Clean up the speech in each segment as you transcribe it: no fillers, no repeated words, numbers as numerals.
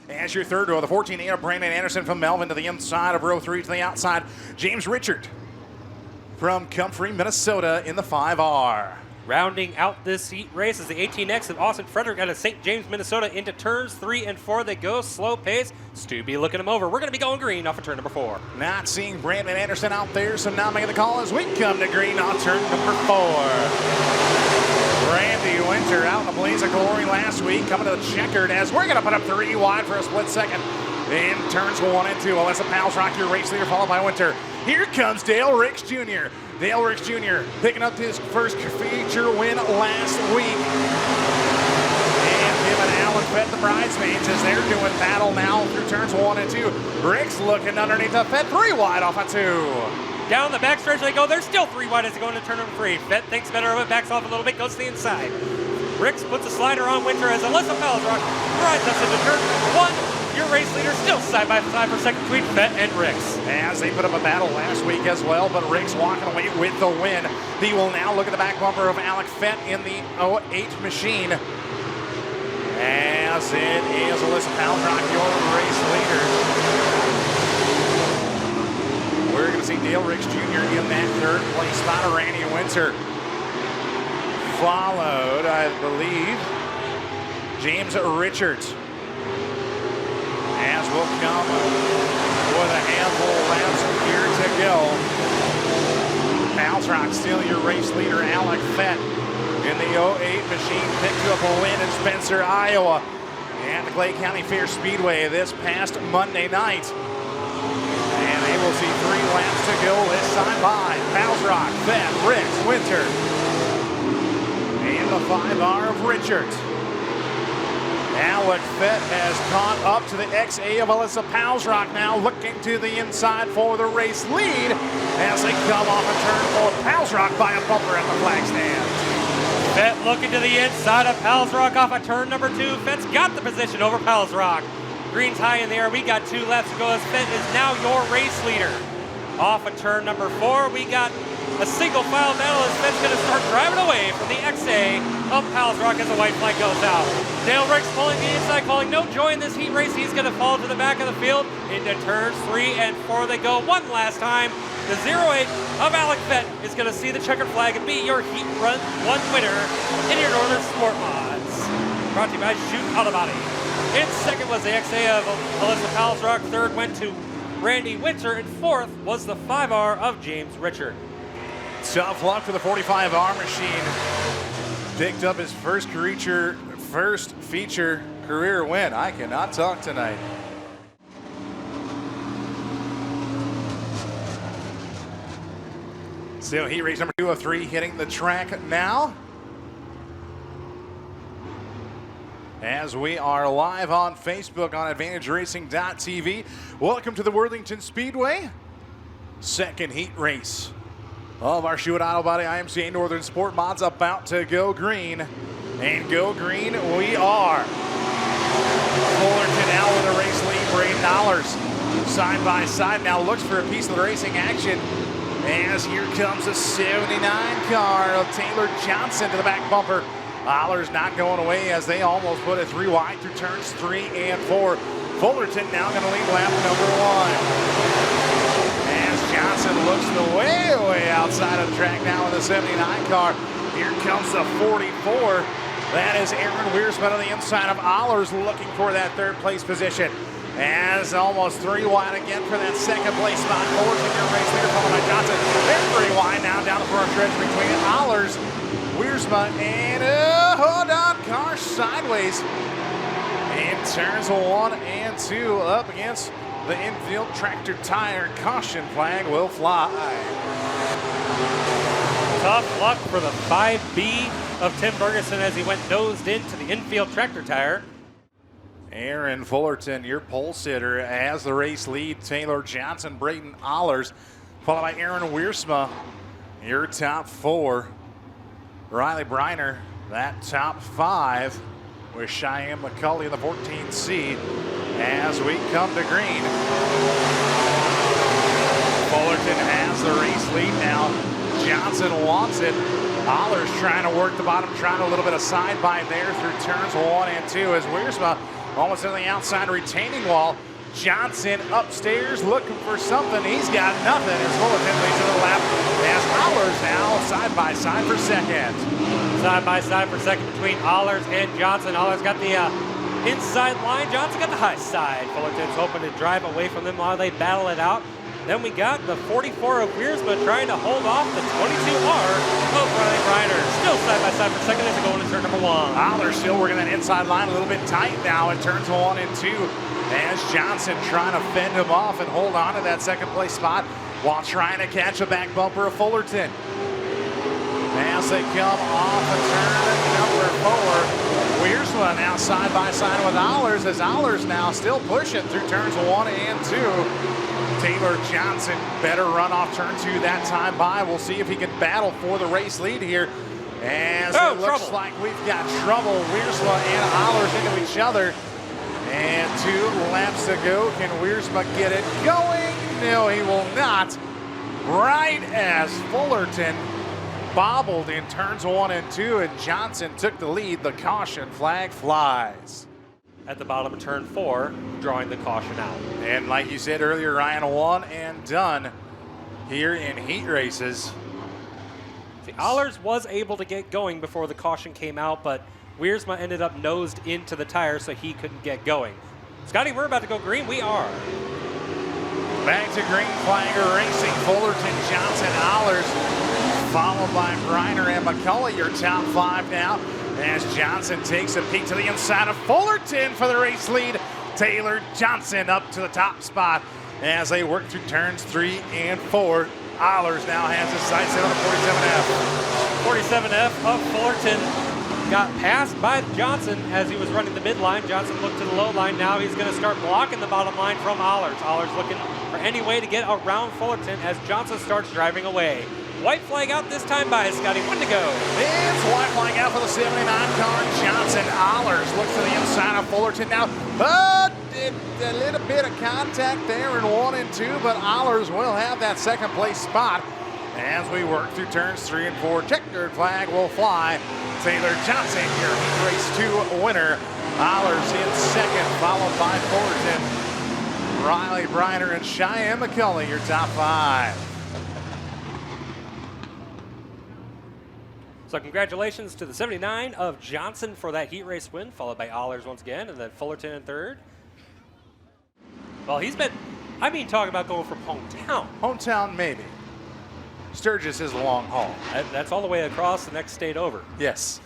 As your third row, the 14 of Brandon Anderson from Melvin to the inside of row 3 to the outside. James Richard from Comfrey, Minnesota in the 5R. Rounding out this heat race is the 18X of Austin Frederick out of St. James, Minnesota. Into turns 3 and 4. They go slow pace. Stubby looking them over. We're going to be going green off of turn number 4. Not seeing Brandon Anderson out there, so now making the call as we come to green on turn number 4. Randy Winter out in the blaze of glory last week, coming to the checkered as we're going to put up 3 wide for a split second. In turns 1 and 2, Alyssa Palsrock, your race leader, followed by Winter. Here comes Dale Ricks Jr. Dale Ricks Jr. picking up his first feature win last week. And him and Alan Fett, the bridesmaids, as they're doing battle now through turns 1 and 2. Ricks looking underneath the Fett, 3 wide off of 2. Down the backstretch they go. They're still 3 wide as they go into turn number 3. Fett thinks better of it, backs off a little bit, goes to the inside. Ricks puts a slider on Winter as Alyssa Palsrock rides us into turn 1. Your race leader still side by side for second between Fett and Ricks. As they put up a battle last week as well, but Ricks walking away with the win. He will now look at the back bumper of Alec Fett in the 08 machine. As it is Alyssa Palsrock, your race leader. We're going to see Dale Ricks Jr. in that third place spot of Randy Winter. Followed, I believe, James Richards. As will come with a handful of laps here to go. Palsrock still your race leader, Alec Fett in the 08 machine, picked up a win in Spencer, Iowa, and the Clay County Fair Speedway this past Monday night. And they will see 3 laps to go this time by Palsrock, Fett, Ricks, Winter, and the 5R of Richards. Alec Fett has caught up to the XA of Alyssa Palsrock, now looking to the inside for the race lead as they come off a turn 4. Palsrock by a bumper at the flag stand. Fett looking to the inside of Palsrock off of turn number 2. Fett's got the position over Palsrock. Green's high in the air. We got 2 laps to go as Fett is now your race leader. Off of turn number 4, we got a single file battle as Fett's going to start driving away from the XA of Palsrock as the white flag goes out. Dale Ricks pulling the inside, calling no joy in this heat race. He's going to fall to the back of the field. Into turns 3 and 4 they go one last time. The 08 of Alec Fett is going to see the checkered flag and be your Heat Run 1 winner in your Northern Sport Mods. Brought to you by Shoot Auto Body. In second was the XA of Alyssa Palsrock. Third went to Randy Winter. And fourth was the 5R of James Richard. Tough luck for the 45R machine. Picked up his first feature career win. I cannot talk tonight. Still heat race number 2 of 3 hitting the track now. As we are live on Facebook on AdvantageRacing.tv. Welcome to the Worthington Speedway. Second heat race of our Shoot Auto Body IMCA Northern Sportmod's about to go green. And go green we are. Fullerton out with a race lead. Braden Dollars side by side now looks for a piece of the racing action. As here comes a 79 car of Taylor Johnson to the back bumper. Dollars not going away as they almost put it 3 wide through turns 3 and 4. Fullerton now going to lead lap number 1. As Johnson looks the way outside of the track now with the 79 car. Here comes the 44. That is Aaron Wiersma on the inside of Allers looking for that third place position. As almost 3 wide again for that second place spot. Fullerton, your race leader, followed by Johnson. They're 3 wide now down the front stretch between Allers, Wiersma, and hold on, car sideways. In turns 1 and 2 up against the infield tractor tire. Caution flag will fly. Tough luck for the 5B of Tim Ferguson as he went nosed into the infield tractor tire. Aaron Fullerton, your pole sitter, as the race lead. Taylor Johnson, Brayton Allers, followed by Aaron Wiersma, your top 4. Riley Briner, that top 5, with Cheyenne McCulley in the 14th seed as we come to green. Fullerton has the race lead now. Johnson wants it. Allers trying to work the bottom, trying a little bit of side by there through turns 1 and 2 as Wiersma Almost on the outside retaining wall. Johnson upstairs looking for something. He's got nothing as Fullerton leads to the left. As Allers now side by side for second. Side by side for second between Allers and Johnson. Allers got the inside line. Johnson got the high side. Fullerton's hoping to drive away from them while they battle it out. Then we got the 44 of Wiersma trying to hold off the 22R of Ryan Reiner. Still side by side for second as they go into turn number 1. Allers still working that inside line a little bit tight now in turns 1 and 2. As Johnson trying to fend him off and hold on to that second place spot while trying to catch a back bumper of Fullerton. As they come off of turn number 4, Wiersma now side by side with Allers as Allers now still pushing through turns 1 and 2. Taylor Johnson better run off turn 2 that time by. We'll see if he can battle for the race lead here. As it looks like we've got trouble. Wiersma and Allers into each other. And 2 laps to go. Can Wiersma get it going? No, he will not. Right as Fullerton bobbled in turns 1 and 2, and Johnson took the lead. The caution flag flies. At the bottom of turn 4, drawing the caution out. And like you said earlier, Ryan, one and done here in heat races. See, Allers was able to get going before the caution came out, but Wiersma ended up nosed into the tire, so he couldn't get going. Scotty, we're about to go green. We are. Back to green flag racing. Fullerton, Johnson, Allers, followed by Reiner and McCullough. Your top 5 now. As Johnson takes a peek to the inside of Fullerton for the race lead. Taylor Johnson up to the top spot as they work through turns 3 and 4. Allers now has his sights set on the 47F of Fullerton got passed by Johnson as he was running the midline. Johnson looked to the low line. Now he's going to start blocking the bottom line from Allers. Allers looking for any way to get around Fullerton as Johnson starts driving away. White flag out this time by Scotty. 1 to go. It's white flag out for the 79 car. Johnson. Allers looks to the inside of Fullerton now. Did a little bit of contact there in 1 and 2, but Allers will have that second place spot. As we work through turns 3 and 4, checkered flag will fly. Taylor Johnson, your heat race 2 winner. Allers in second, followed by Fullerton, Riley Reiner, and Cheyenne McCullough, your top 5. So congratulations to the 79 of Johnson for that heat race win, followed by Allers once again, and then Fullerton in third. Well, he's been, talking about going from hometown. Hometown, maybe. Sturgis is a long haul. That's all the way across the next state over. Yes.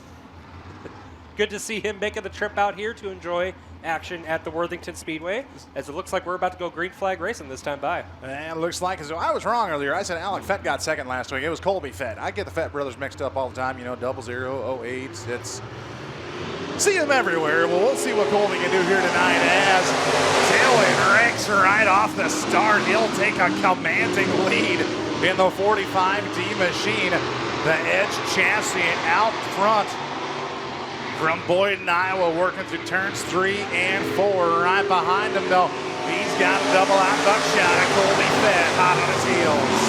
Good to see him making the trip out here to enjoy action at the Worthington Speedway, as it looks like we're about to go green flag racing this time by. And it looks like, as I was wrong earlier, I said Alec Fett got second last week. It was Colby Fett. I get the Fett brothers mixed up all the time, 00, 08. It's see them everywhere. Well, we'll see what Colby can do here tonight as Dylan ranks right off the start. He'll take a commanding lead in the 45D machine. The Edge chassis out front from Boyden, Iowa, working through turns 3 and 4. Right behind him, though, he's got a double out buckshot at Colby Fett, hot on his heels.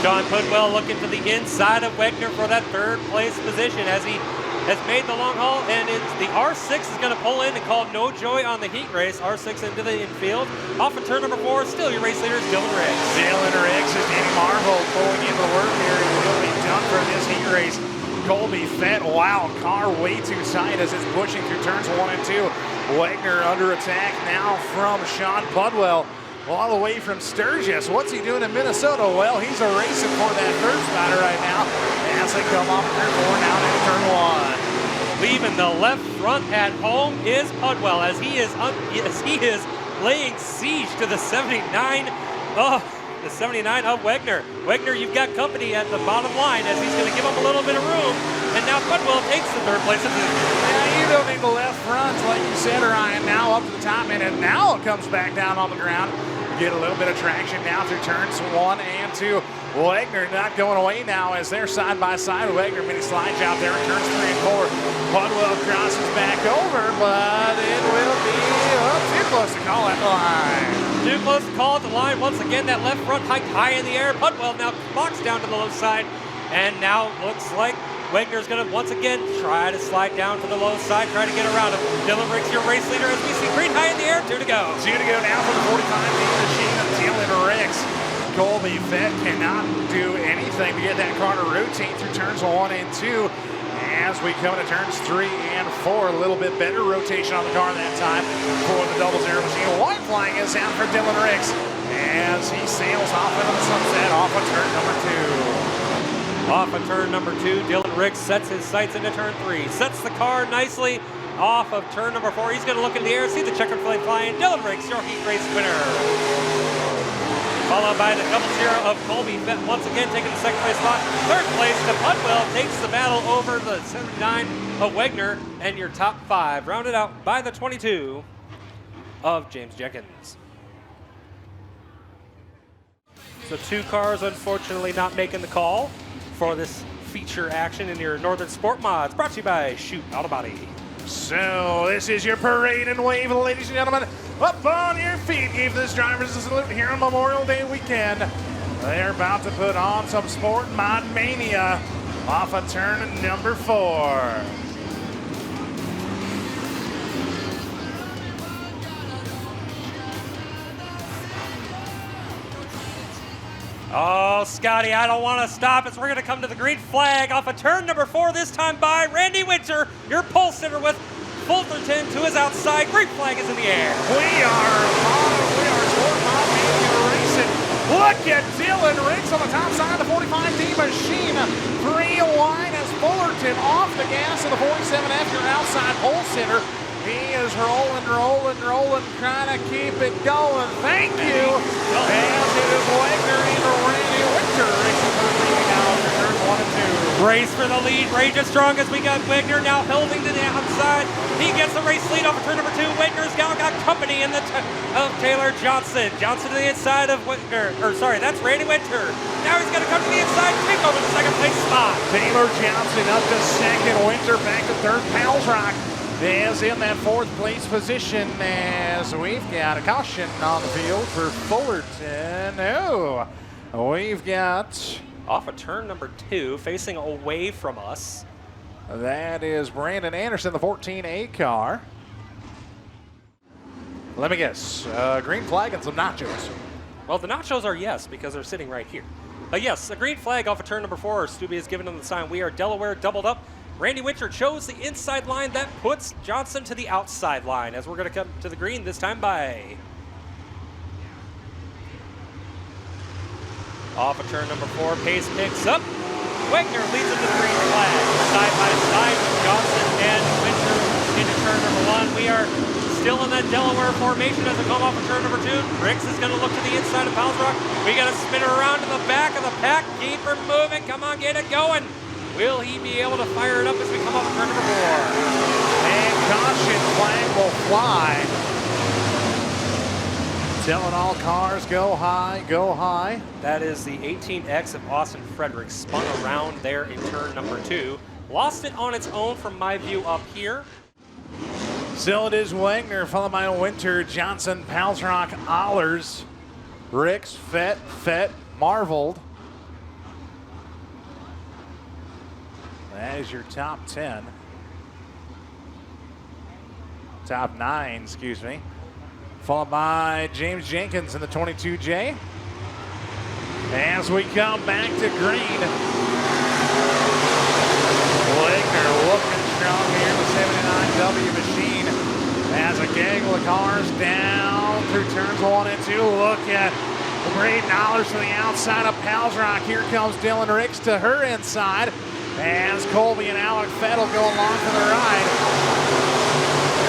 Sean Pudwell looking to the inside of Wegner for that third place position as he has made the long haul, and it's the R6 is going to pull in and call no joy on the heat race. R6 into the infield. Off of turn number 4, still your race leader is Dylan Riggs. Dylan Riggs is Danny Marvel pulling into the work here. It will be done for this heat race. Colby Fett, wow, car way too tight as it's pushing through turns 1 and 2. Wegner under attack now from Sean Pudwell, all the way from Sturgis. What's he doing in Minnesota? Well, he's a racing for that third spot right now as they come off turn 4 now into turn 1. Leaving the left front at home is Pudwell as he is laying siege to the 79. The 79 of Wegner. Wegner, you've got company at the bottom line as he's going to give him a little bit of room. And now Pudwell takes the third place. Yeah, you don't need the left front, like you said, Ryan. Now up to the top end, and now it comes back down on the ground. Get a little bit of traction now through turns 1 and 2. Wegner not going away now as they're side by side. Wegner mini slide job there in turns 3 and 4. Pudwell crosses back over, but it will be too close to call at the line. Too close to call at the line. Once again, that left front hiked high in the air. Pudwell now boxed down to the low side. And now looks like Wagner's going to once again try to slide down to the low side, try to get around him. Dylan Riggs, your race leader, as we see green high in the air, 2 to go. 2 to go now for the 45D machine of Dylan Riggs. Colby Fett cannot do anything to get that car to rotate through turns 1 and 2. As we come into turns 3 and 4, a little bit better rotation on the car that time for the double zero machine. White flag is out for Dylan Riggs as he sails off into the sunset off of turn number 2. Off of turn number 2, Dylan Riggs sets his sights into turn 3. Sets the car nicely off of turn number 4. He's going to look in the air, see the checkered flag flying. Dylan Riggs, your heat race winner. Followed by the double zero of Colby Fett, once again taking the second place spot. Third place, Pudwell takes the battle over the 79 of Wagner, and your top 5 rounded out by the 22 of James Jenkins. So 2 cars unfortunately not making the call for this feature action in your Northern Sport Mods, brought to you by Shoot Auto Body. So this is your parade and wave, ladies and gentlemen. Up on your feet, give this drivers a salute here on Memorial Day weekend. They're about to put on some Sport Mod Mania off of turn number 4. Oh, Scotty, I don't want to stop as we're going to come to the green flag off of turn number 4, this time by Randy Winter, your pole sitter with Worthington to his outside. Green flag is in the air. We are Sport Mod Mania racing. Look at Dylan Riggs on the top side of the 45D machine. 3 wide as Fullerton off the gas of the 47F, your outside pole sitter. He is rolling, trying to keep it going. Thank you. As it is Wagner and Randy Winter racing for the lead now after turns 1 and 2. Race for the lead. Rage as strong as we got Wagner now holding to the outside. He gets the race lead off of turn number 2. Wagner's now got company in the of Taylor Johnson. Johnson to the inside of Wagner. That's Randy Winter. Now he's going to come to the inside, take over the second place spot. Taylor Johnson up to second. Winter back to third. Pals Rock is in that 4th place position as we've got a caution on the field for Fullerton. Oh, we've got off of turn number 2, facing away from us. That is Brandon Anderson, the 14A car. Let me guess, green flag and some nachos. Well, the nachos are yes, because they're sitting right here. Yes, a green flag off of turn number 4. Stubby has given them the sign. We are Delaware doubled up. Randy Winter chose the inside line. That puts Johnson to the outside line as we're going to come to the green this time by. Off of turn number 4, pace picks up. Wagner leads him to the green flag. Side by side with Johnson and Winter into turn number 1. We are still in that Delaware formation as we come off of turn number 2. Riggs is going to look to the inside of Pals Rock. We got to spin her around to the back of the pack. Keep her moving. Come on, get it going. Will he be able to fire it up as we come off of turn number 4? And caution flag will fly. Telling all cars, go high, go high. That is the 18X of Austin Fredericks, spun around there in turn number 2. Lost it on its own from my view up here. Still it is Wagner, followed by Winter, Johnson, Palsrock, Allers, Ricks, Fett, Marveled. That is your top 10. Top 9, excuse me. Followed by James Jenkins in the 22J. As we come back to green. Wagner looking strong here in the 79W machine. As a gaggle of cars down through turns 1 and 2. Look at Braden Allers to the outside of Palsrock. Here comes Dylan Riggs to her inside. As Colby and Alec Fettel go along for the ride.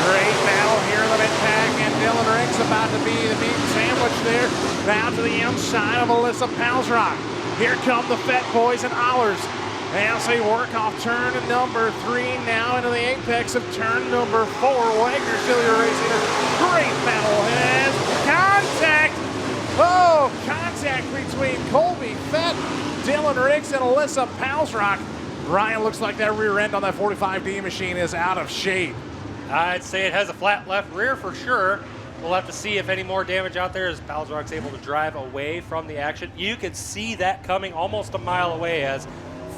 Great battle here in the mid-pack, and Dylan Riggs about to be the meat sandwich there. Down to the inside of Alyssa Palsrock. Here come the Fett boys and Allers. As they work off turn number 3, now into the apex of turn number 4. Wagner still your race leader. Great battle, and contact! Oh, contact between Colby Fett, Dylan Riggs, and Alyssa Palsrock. Ryan, looks like that rear end on that 45D machine is out of shape. I'd say it has a flat left rear for sure. We'll have to see if any more damage out there as Palsrock's able to drive away from the action. You could see that coming almost a mile away as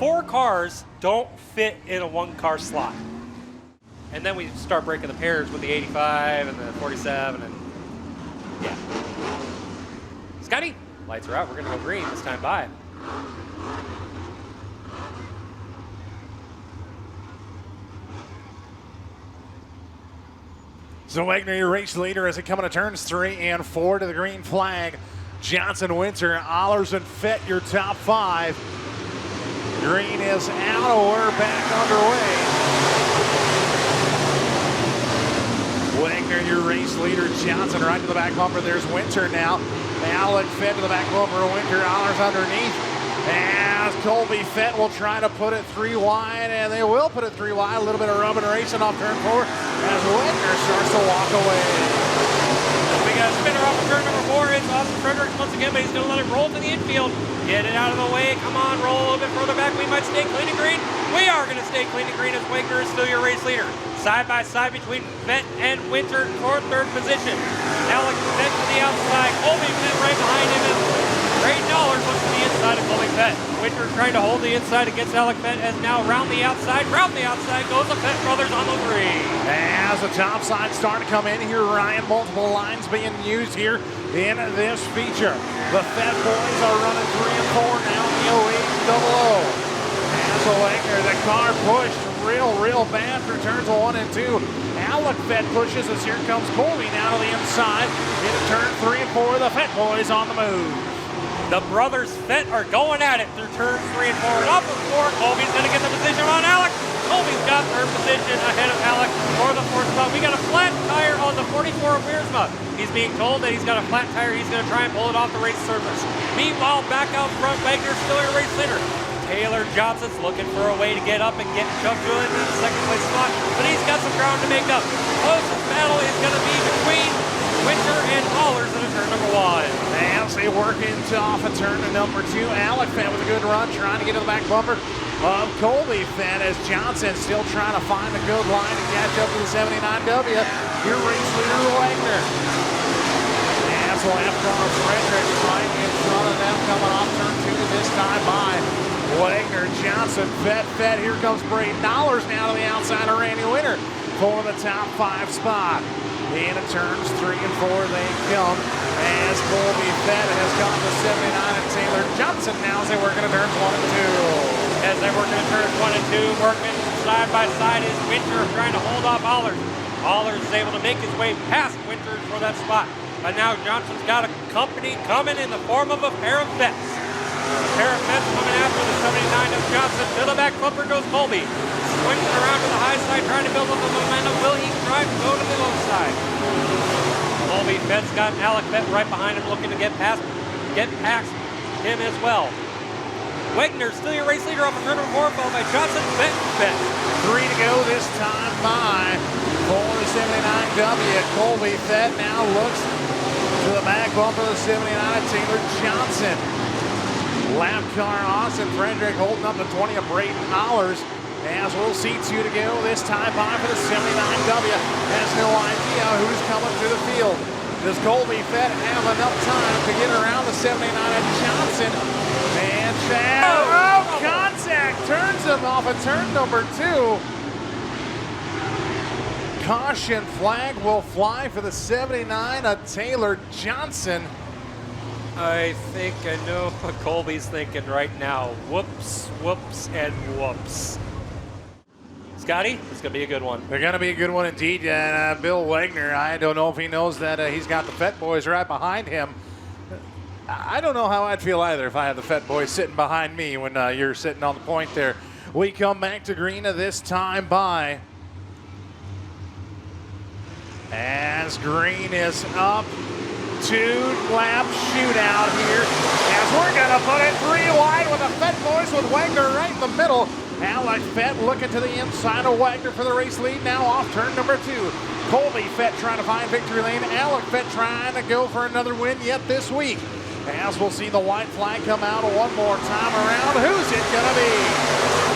4 cars don't fit in a 1-car slot. And then we start breaking the pairs with the 85 and the 47 and yeah. Scotty, lights are out. We're gonna go green this time by. So Wagner, your race leader, as it coming to turns 3 and 4 to the green flag. Johnson, Winter, Allers, and Fett, your top 5. Green is out, we're back underway. Wagner, your race leader. Johnson right to the back bumper. There's Winter now. Alec Fett to the back bumper. Winter, Allers underneath. As Colby Fett will try to put it 3 wide, and they will put it 3 wide. A little bit of rubbing and racing off turn 4 as Wagner starts to walk away. We got a spinner off of turn number 4. It's Austin Fredericks once again, but he's going to let it roll to the infield. Get it out of the way. Come on, roll a little bit further back. We might stay clean and green. We are going to stay clean and green as Wagner is still your race leader. Side by side between Fett and Winter for 3rd position. Alex Fett to the outside. Colby Fett right behind him. Great Dollars looks to the inside of Colby Fett. Winter trying to hold the inside against Alec Fett as now round the outside. Round the outside goes the Fett brothers on the 3. As the top side start to come in here, Ryan, multiple lines being used here in this feature. The Fett boys are running 3 and 4 now in the 0800. As Wagner, the car pushed real bad through turns 1 and 2. Alec Fett pushes as here comes Colby now to the inside. Into turn 3 and 4, the Fett boys on the move. The brothers Fett are going at it through turns 3 and 4. And off of 4, Colby's going to get the position on Alec. Colby's got 3rd position ahead of Alec for the 4th spot. We got a flat tire on the 44 of Wiersma. He's being told that he's got a flat tire. He's going to try and pull it off the race surface. Meanwhile, back out front, Wagner still your race leader. Taylor Johnson's looking for a way to get up and get Chuck Good into the 2nd place spot, but he's got some ground to make up. Closest battle is going to be between Winter and Allers in turn number 1. As they work into off of turn number 2, Alec Fett with a good run, trying to get to the back bumper of Colby Fett as Johnson still trying to find a good line to catch up to the 79W. Your race leader, Wagner. As lap car Frederick right in front of them, coming off turn 2 this time by Wagner, Johnson, Fett. Here comes Braden Dollars now to the outside of Randy Winter for the top 5 spot. Into turns 3 and 4 they come as Colby Fett has gone to 79 and Taylor Johnson now as they work into turns 1 and 2. As they work into turns 1 and 2, working side by side is Winter trying to hold off Allers. Allers is able to make his way past Winter for that spot. But now Johnson's got a company coming in the form of a pair of Fetts. A pair of Fetts coming after the 79 of Johnson. To the back bumper goes Colby. Swings it around to the high side, trying to build up the momentum. Will he try to go to the low side? Colby Fett's got Alec Fett right behind him, looking to get past him as well. Wagner still your race leader off of turn number 4, followed by Johnson, Fett, Fett. 3 to go this time by for the 79W. Colby Fett now looks to the back bumper of the 79 of Taylor Johnson. Lap car Austin Frederick holding up the 20 of Braden Allers. As we'll see 2 to go this time by for the 79W. Has no idea who's coming through the field. Does Colby Fett have enough time to get around the 79 of Johnson? And contact turns him off of turn number 2. Caution flag will fly for the 79 of Taylor Johnson. I think I know what Colby's thinking right now. Whoops, whoops, and whoops. Scotty, it's going to be a good one. They're going to be a good one indeed. And Bill Wagner, I don't know if he knows that he's got the Fett boys right behind him. I don't know how I'd feel either if I had the Fett boys sitting behind me when you're sitting on the point there. We come back to green this time by as green is up. 2-lap shootout here as we're going to put it 3 wide with the Fett boys with Wagner right in the middle. Alec Fett looking to the inside of Wagner for the race lead now off turn number 2. Colby Fett trying to find victory lane. Alec Fett trying to go for another win yet this week. As we'll see the white flag come out one more time around. Who's it going to be?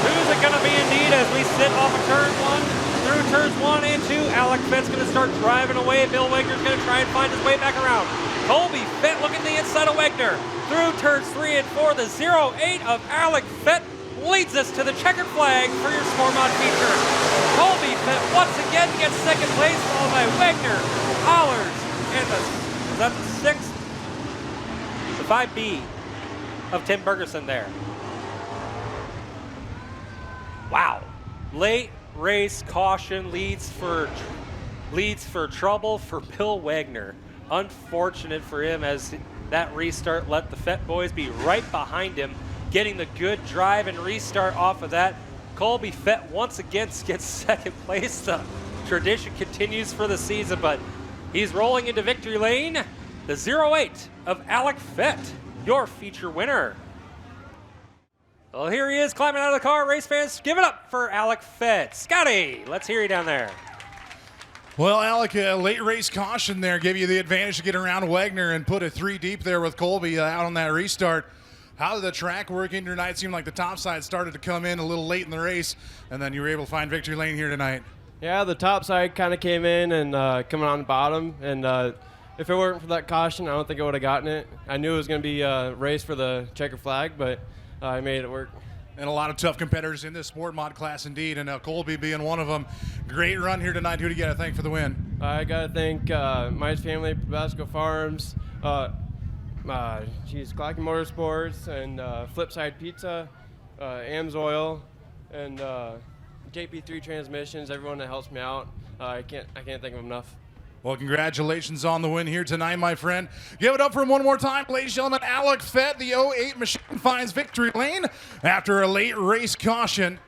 Who's it going to be indeed as we sit off of turn 1 through turns 1 and 2. Alec Fett's going to start driving away. Bill Wagner's going to try and find his way back around. Colby Fett looking to the inside of Wagner. Through turns 3 and 4, the 08 of Alec Fett leads us to the checkered flag for your Sportmod feature. Colby Fett once again gets second place, followed by Wagner, Allers, and is that the sixth? The 5B of Tim Bergerson there. Wow. Late race caution leads for trouble for Bill Wagner. Unfortunate for him, as that restart let the Fett boys be right behind him, getting the good drive and restart off of that. Colby Fett once again gets second place. The tradition continues for the season, but he's rolling into victory lane. The 08 of Alec Fett, your feature winner. Well, here he is climbing out of the car. Race fans, give it up for Alec Fett. Scotty, let's hear you down there. Well, Alec, a late race caution there gave you the advantage to get around Wagner and put a 3 deep there with Colby out on that restart. How did the track work in tonight? It seemed like the top side started to come in a little late in the race, and then you were able to find victory lane here tonight. Yeah, the top side kind of came in and coming on the bottom, and if it weren't for that caution, I don't think I would have gotten it. I knew it was going to be a race for the checker flag, but I made it work. And a lot of tough competitors in this sport mod class indeed, and Colby being one of them. Great run here tonight. Who do you got to thank for the win? I got to thank Mice Family, Tabasco Farms, Clacking Motorsports, and Flipside Pizza, AMS Oil, and JP3 Transmissions, everyone that helps me out. I can't thank them enough. Well, congratulations on the win here tonight, my friend. Give it up for him one more time, ladies and gentlemen. Alec Fett, the 08 machine, finds victory lane after a late race caution.